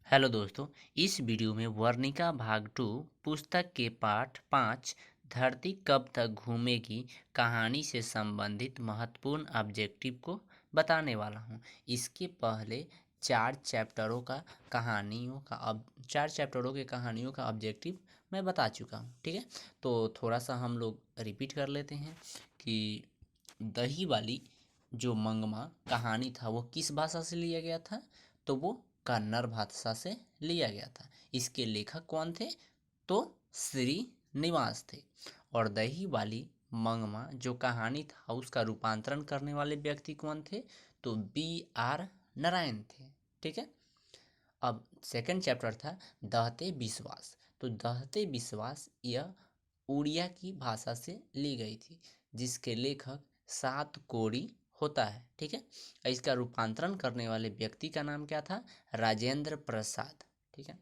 Hello दोस्तों। इस video में वर्णिका भाग 2 पुस्तक के पाठ 5 धरती कब तक घूमेगी कहानी से संबंधित महत्वपूर्ण ऑब्जेक्टिव को बताने वाला हूं। इसके पहले चार चैप्टरों के कहानियों का ऑब्जेक्टिव मैं बता चुका हूं। ठीक है, तो थोड़ा सा हम लोग रिपीट कर लेते हैं कि दही वाली जो मंगमा कहानी था वो किस भाषा से लिया गया था। तो वो कन्नड़ भाषा से लिया गया था। इसके लेखक कौन थे? तो श्रीनिवास थे। और दही वाली मंगमा जो कहानी था उसका रूपांतरण करने वाले व्यक्ति कौन थे? तो B.R. नारायण थे। ठीक है, अब सेकंड चैप्टर था दहते विश्वास। तो दहते विश्वास यह उड़िया की भाषा से ली गई थी, जिसके लेखक सात कोड़ी होता है। ठीक है, इसका रूपांतरण करने वाले व्यक्ति का नाम क्या था? राजेंद्र प्रसाद। ठीक है,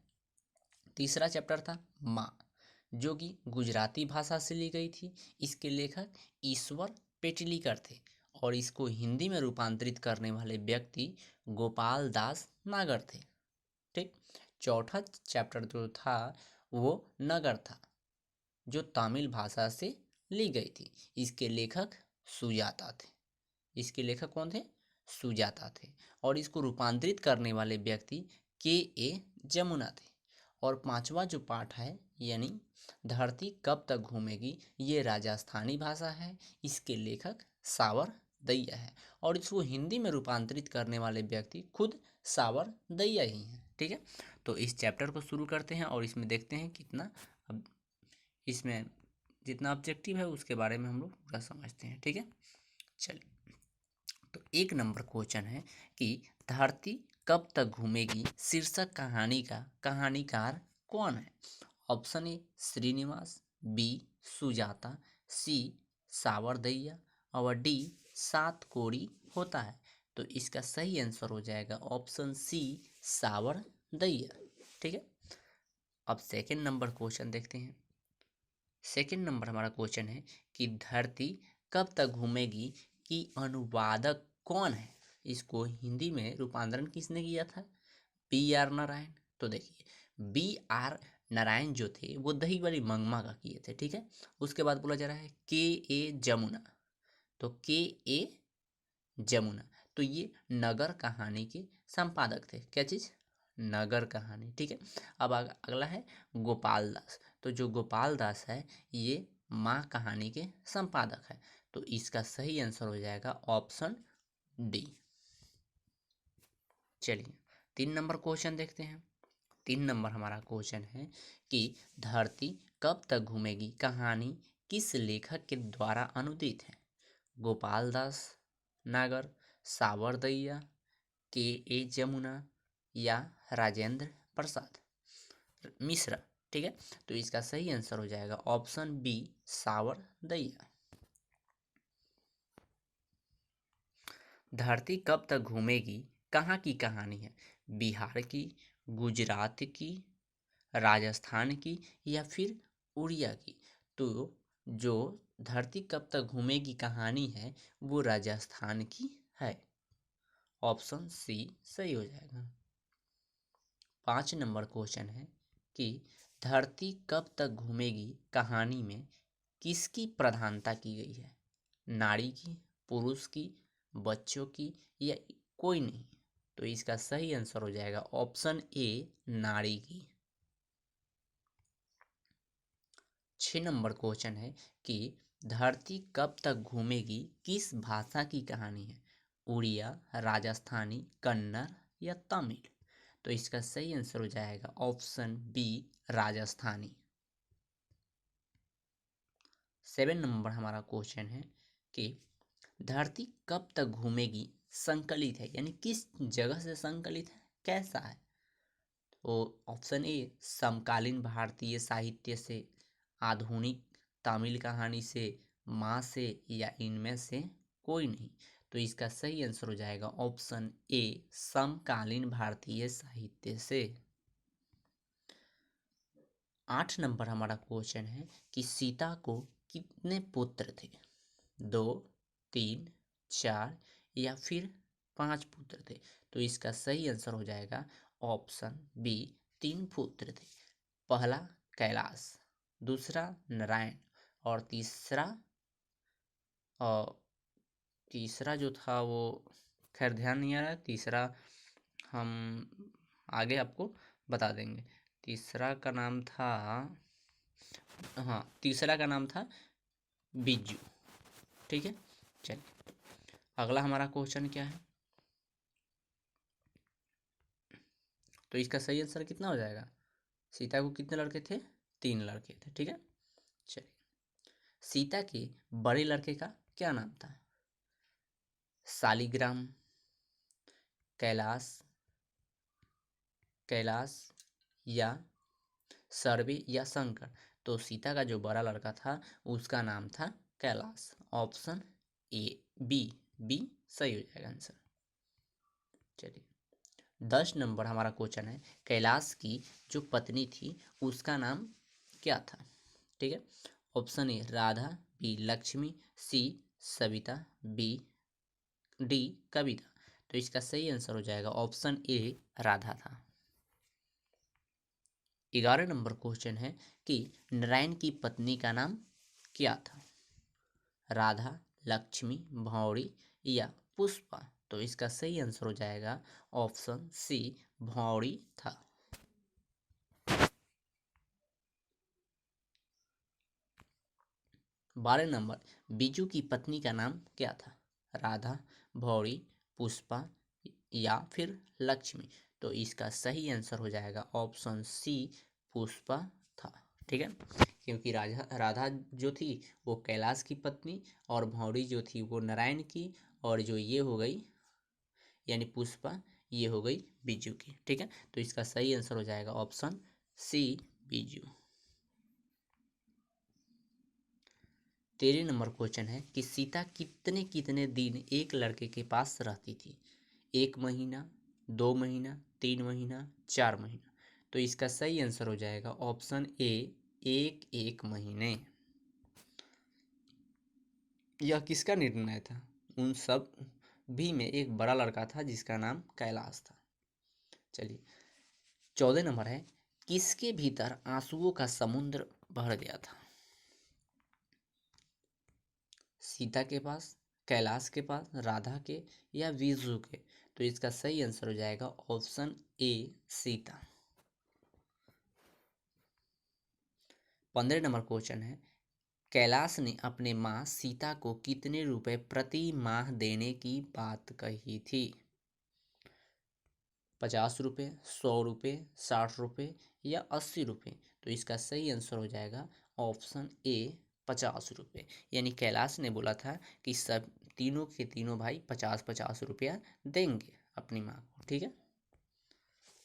तीसरा चैप्टर था माँ, जो कि गुजराती भाषा से ली गई थी। इसके लेखक ईश्वर पेटलीकर थे और इसको हिंदी में रूपांतरित करने वाले व्यक्ति गोपाल दास नागर थे। ठीक, चौथा चैप्टर जो था वो नगर था, जो तमिल भाषा से ली गई थी। इसके लेखक सुजाता थे। इसके लेखक कौन थे? सुजाता थे। और इसको रूपांतरित करने वाले व्यक्ति K.A. जमुना थे। और पांचवा जो पाठ है यानी धरती कब तक घूमेगी, ये राजस्थानी भाषा है। इसके लेखक सावर दैया है और इसको हिंदी में रूपांतरित करने वाले व्यक्ति खुद सावर दैया ही हैं। ठीक है, तो इस चैप्टर को शुरू करते हैं और इसमें देखते हैं कितना, अब इसमें जितना ऑब्जेक्टिव है उसके बारे में हम लोग पूरा समझते हैं। ठीक है, चलिए। तो एक नंबर क्वेश्चन है कि धरती कब तक घूमेगी शीर्षक कहानी का कहानीकार कौन है? Option A Srinivas, B Sujata, C Savardaiya और डी सात कोड़ी होता है। तो इसका सही आंसर हो जाएगा ऑप्शन सी सावरदैया। ठीक है, अब सेकंड नंबर क्वेश्चन देखते हैं। सेकंड नंबर हमारा क्वेश्चन है कि धरती कब तक घूमेगी की अनुवादक कौन है? इसको हिंदी में रूपांतरण किसने किया था? B.R. नारायण। तो देखिए, B.R. नारायण जो थे वो दही वाली मंगमा का किए थे। ठीक है, उसके बाद बोला जा रहा है K.A. जमुना। तो K.A. जमुना तो ये नगर कहानी के संपादक थे। क्या चीज? नगर कहानी। ठीक है, अब अगला है गोपाल दास। तो जो गोपाल दास है ये माँ कहानी के संपादक है। तो इसका सही आंसर हो जाएगा ऑप्शन डी। चलिए, तीन नंबर क्वेश्चन देखते हैं। तीन नंबर हमारा क्वेश्चन है कि धरती कब तक घूमेगी कहानी किस लेखक के द्वारा अनुदित है? गोपाल दास नागर, सावरदैया, K.A. जमुना या राजेंद्र प्रसाद मिश्रा। ठीक है, तो इसका सही आंसर हो जाएगा ऑप्शन बी सावरदैया। धरती कब तक घूमेगी कहाँ की कहानी है? बिहार की, गुजरात की, राजस्थान की या फिर उड़िया की? तो जो धरती कब तक घूमेगी कहानी है वो राजस्थान की है। ऑप्शन सी सही हो जाएगा। पाँच नंबर क्वेश्चन है कि धरती कब तक घूमेगी कहानी में किसकी प्रधानता की गई है? नारी की, पुरुष की, बच्चों की या कोई नहीं? तो इसका सही आंसर हो जाएगा ऑप्शन ए नारी की। छः नंबर क्वेश्चन है कि धरती कब तक घूमेगी किस भाषा की कहानी है? उड़िया, राजस्थानी, कन्नड़ या तमिल? तो इसका सही आंसर हो जाएगा option B Rajasthani. Seven number हमारा क्वेश्चन है कि धरती कब तक घूमेगी संकलित है, यानी किस जगह से संकलित है, कैसा है? तो ऑप्शन ए समकालीन भारतीय साहित्य से, आधुनिक तमिल कहानी से, माँ से या इनमें से कोई नहीं? तो इसका सही आंसर हो जाएगा ऑप्शन ए समकालीन भारतीय साहित्य से। आठ नंबर हमारा क्वेश्चन है कि सीता को कितने पुत्र थे? दो, तीन, चार या फिर पांच पुत्र थे? तो इसका सही आंसर हो जाएगा ऑप्शन बी 3 पुत्र थे। पहला कैलाश, दूसरा नारायण और तीसरा जो था वो खैर ध्यान नहीं आ रहा है। तीसरा हम आगे आपको बता देंगे। तीसरा का नाम था, हाँ तीसरा का नाम था बिज्जू। ठीक है, चलिए अगला हमारा क्वेश्चन क्या है। तो इसका सही आंसर कितना हो जाएगा? सीता को कितने लड़के थे? 3 लड़के थे। ठीक है, चलिए सीता के बड़े लड़के का क्या नाम था? शालिग्राम, कैलाश, या सर्वे या शंकर। तो सीता का जो बड़ा लड़का था उसका नाम था कैलाश। ऑप्शन ए बी, सही हो जाएगा आंसर। चलिए 10 नंबर हमारा क्वेश्चन है, कैलाश की जो पत्नी थी उसका नाम क्या था? ठीक है, option A Radha, B Lakshmi, C Savita, D Kavita. तो इसका सही आंसर हो जाएगा ऑप्शन ए राधा था। 11 नंबर क्वेश्चन है कि नारायण की पत्नी का नाम क्या था? राधा, लक्ष्मी, भौरी या पुष्पा। तो इसका सही आंसर हो जाएगा ऑप्शन सी भौरी था। 12 नंबर, बीजू की पत्नी का नाम क्या था? राधा, भौरी, पुष्पा या फिर लक्ष्मी। तो इसका सही आंसर हो जाएगा ऑप्शन सी पुष्पा था। ठीक है, क्योंकि राधा जो थी वो कैलाश की पत्नी और भौरी जो थी वो नारायण की, और जो ये हो गई यानी पुष्पा ये हो गई बीजू की। ठीक है, तो इसका सही आंसर हो जाएगा option C Biju. 13 number question है कि सीता कितने कितने दिन एक लड़के के पास रहती थी? 1 महीना, 2 महीना, 3 महीना, 4 महीना। तो इसका सही आंसर हो जाएगा ऑप्शन ए 1 महीने। यह किसका निर्णय था? उन सब भी में एक बड़ा लड़का था जिसका नाम कैलाश था। चलिए 14 नंबर है, किसके भीतर आंसुओं का समुद्र भर गया था? सीता के पास, कैलाश के पास, राधा के या विष्णु के। तो इसका सही आंसर हो जाएगा option A Sita. 15 number question है, कैलाश ने अपने माँ सीता को कितने रुपए प्रति माह देने की बात कही थी? 50 रुपये, 100 रुपये, 60 रुपये या 80 रुपये। तो इसका सही आंसर हो जाएगा ऑप्शन ए 50 रुपये। यानी कैलाश ने बोला था कि सब तीनों के तीनों भाई 50-50 रुपया देंगे अपनी माँ को। ठीक है,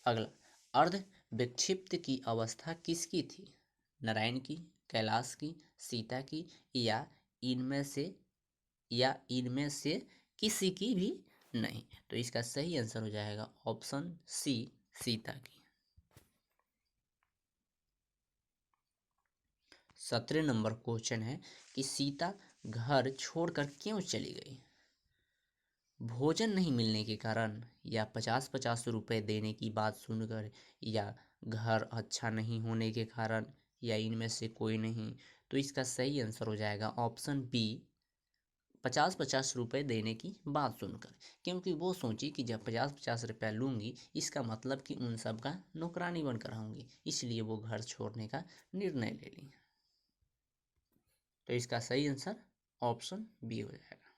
अगला, अर्ध विक्षिप्त की अवस्था किसकी थी? नारायण की, कैलाश की, सीता की या इनमें से किसी की भी नहीं। तो इसका सही आंसर हो जाएगा ऑप्शन सी सीता की। 17 नंबर क्वेश्चन है कि सीता घर छोड़कर क्यों चली गई? भोजन नहीं मिलने के कारण, या 50-50 रुपए देने की बात सुनकर, या घर अच्छा नहीं होने के कारण, या इनमें से कोई नहीं। तो इसका सही आंसर हो जाएगा ऑप्शन बी 50-50 रुपए देने की बात सुनकर। क्योंकि वो सोची कि जब 50-50 रुपया लूँगी इसका मतलब कि उन सब का नौकरानी बनकर रहूँगी, इसलिए वो घर छोड़ने का निर्णय ले ली। तो इसका सही आंसर ऑप्शन बी हो जाएगा।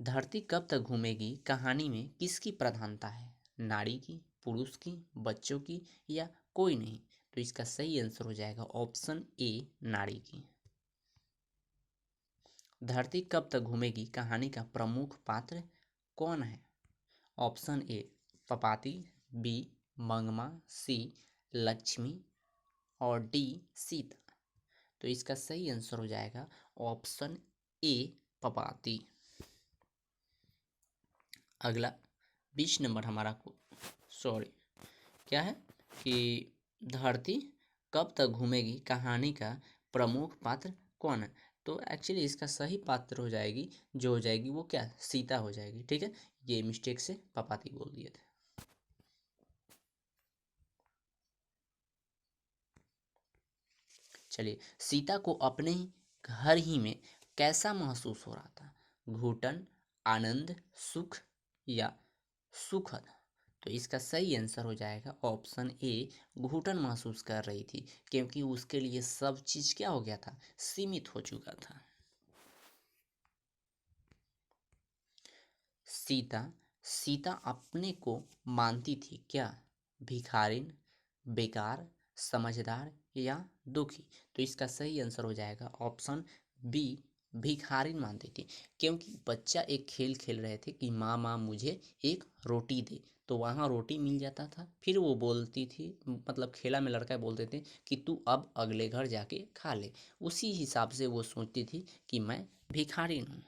धरती कब तक घूमेगी कहानी में किसकी प्रधानता है? नारी की, पुरुष की, बच्चों की या कोई नहीं। तो इसका सही आंसर हो जाएगा ऑप्शन ए नारी की। धरती कब तक घूमेगी कहानी का प्रमुख पात्र कौन है? ऑप्शन ए पपाती, बी मंगमा, सी लक्ष्मी और डी सीता। तो इसका सही आंसर हो जाएगा ऑप्शन ए पपाती। अगला 20 नंबर हमारा को सॉरी क्या है कि धरती कब तक घूमेगी कहानी का प्रमुख पात्र कौन है? तो एक्चुअली इसका सही पात्र हो जाएगी जो हो जाएगी वो क्या सीता हो जाएगी। ठीक है, ये मिस्टेक से पापाती बोल दिए थे। चलिए, सीता को अपने ही घर ही में कैसा महसूस हो रहा था? घुटन, आनंद, सुख या सुखद? तो इसका सही आंसर हो जाएगा ऑप्शन ए, घुटन महसूस कर रही थी, क्योंकि उसके लिए सब चीज क्या हो गया था? सीमित हो चुका था। सीता सीता अपने को मानती थी क्या? भिखारिन, बेकार, समझदार या दुखी? तो इसका सही आंसर हो जाएगा ऑप्शन बी, भिखारिन मानती थी, क्योंकि बच्चा एक खेल खेल रहे थे कि माँ माँ मुझे एक रोटी दे, तो वहाँ रोटी मिल जाता था, फिर वो बोलती थी, मतलब खेला में लड़का बोलते थे कि तू अब अगले घर जाके खा ले, उसी हिसाब से वो सोचती थी कि मैं भिखारिन हूँ।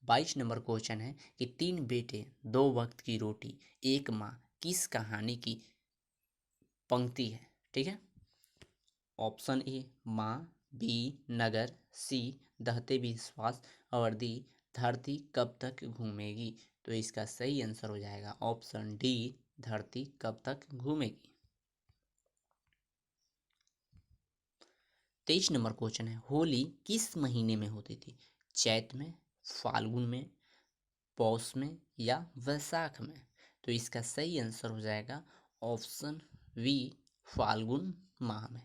22 नंबर क्वेश्चन है कि तीन बेटे, दो वक्त की रोटी, एक माँ, किस कहानी की पंक्ति है? ठीक है, ऑप्शन ए माँ, बी नगर, सी दहते विश्वास और डी धरती कब तक घूमेगी? तो इसका सही आंसर हो जाएगा ऑप्शन डी, धरती कब तक घूमेगी। 23 नंबर क्वेश्चन है, होली किस महीने में होती थी? चैत में, फाल्गुन में, पौष में या वैशाख में? तो इसका सही आंसर हो जाएगा ऑप्शन बी, फाल्गुन माह में।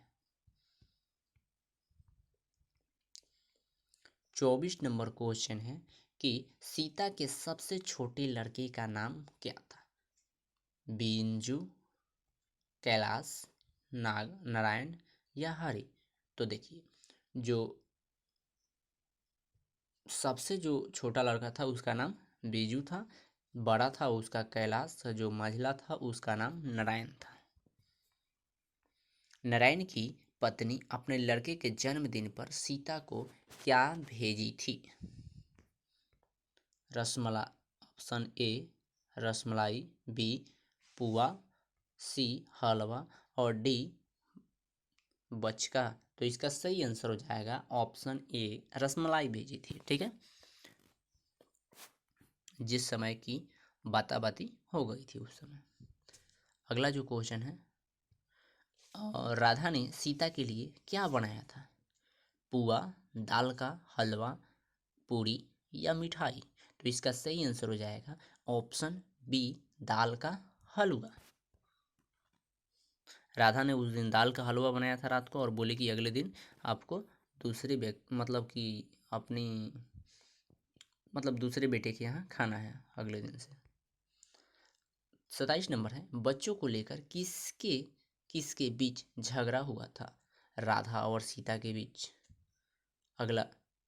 24 नंबर क्वेश्चन है कि सीता के सबसे छोटे लड़के का नाम क्या था? बिंजू, कैलाश, नारायण या हरि? तो देखिए, जो सबसे जो छोटा लड़का था उसका नाम बीजू था, बड़ा था उसका कैलाश, जो मझला था उसका नाम नारायण था। नारायण की पत्नी अपने लड़के के जन्मदिन पर सीता को क्या भेजी थी? Rasmalai, option A rasmalai, B पुआ, सी हलवा और डी बचका? तो इसका सही आंसर हो जाएगा ऑप्शन ए, रसमलाई भेजी थी। ठीक है, जिस समय की बाताबाती हो गई थी उस समय। अगला जो क्वेश्चन है, राधा ने सीता के लिए क्या बनाया था? पुआ, दाल का हलवा, पूरी या मिठाई? तो इसका सही आंसर हो जाएगा ऑप्शन बी, दाल का हलवा। राधा ने उस दिन दाल का हलवा बनाया था रात को, और बोले कि अगले दिन आपको दूसरे मतलब कि अपनी मतलब दूसरे बेटे के यहाँ खाना है अगले दिन से। 27 नंबर है, बच्चों को लेकर किसके किसके बीच झगड़ा हुआ था? राधा और सीता के बीच, अगला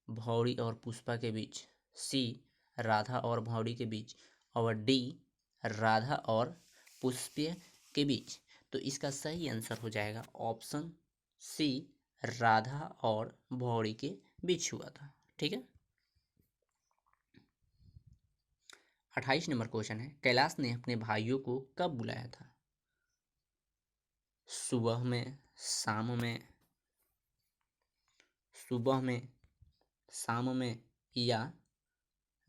भौरी और पुष्पा के बीच, सी राधा और भौरी के बीच और डी राधा और पुष्पा के बीच? तो इसका सही आंसर हो जाएगा ऑप्शन सी, राधा और भौरी के बीच हुआ था। ठीक है, 28 नंबर क्वेश्चन है, कैलाश ने अपने भाइयों को कब बुलाया था? सुबह में, शाम में, सुबह में, शाम में या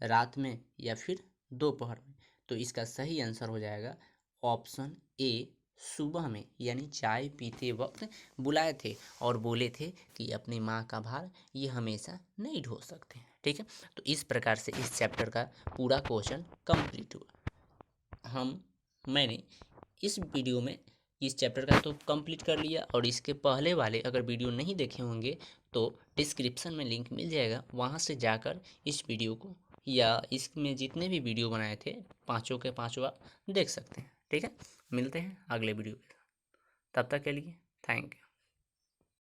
रात में या फिर दोपहर में? तो इसका सही आंसर हो जाएगा ऑप्शन ए, सुबह में, यानी चाय पीते वक्त बुलाए थे और बोले थे कि अपनी माँ का भार ये हमेशा नहीं ढो सकते। ठीक है, तो इस प्रकार से इस चैप्टर का पूरा क्वेश्चन कंप्लीट हुआ। मैंने इस वीडियो में इस चैप्टर का तो कंप्लीट कर लिया, और इसके पहले वाले अगर वीडियो नहीं देखे होंगे तो डिस्क्रिप्शन में लिंक मिल जाएगा, वहाँ से जाकर इस वीडियो को या इसमें जितने भी वीडियो बनाए थे पाँचों के पाँचों आप देख सकते हैं। ठीक है, मिलते हैं अगले वीडियो में, तब तक के लिए थैंक यू।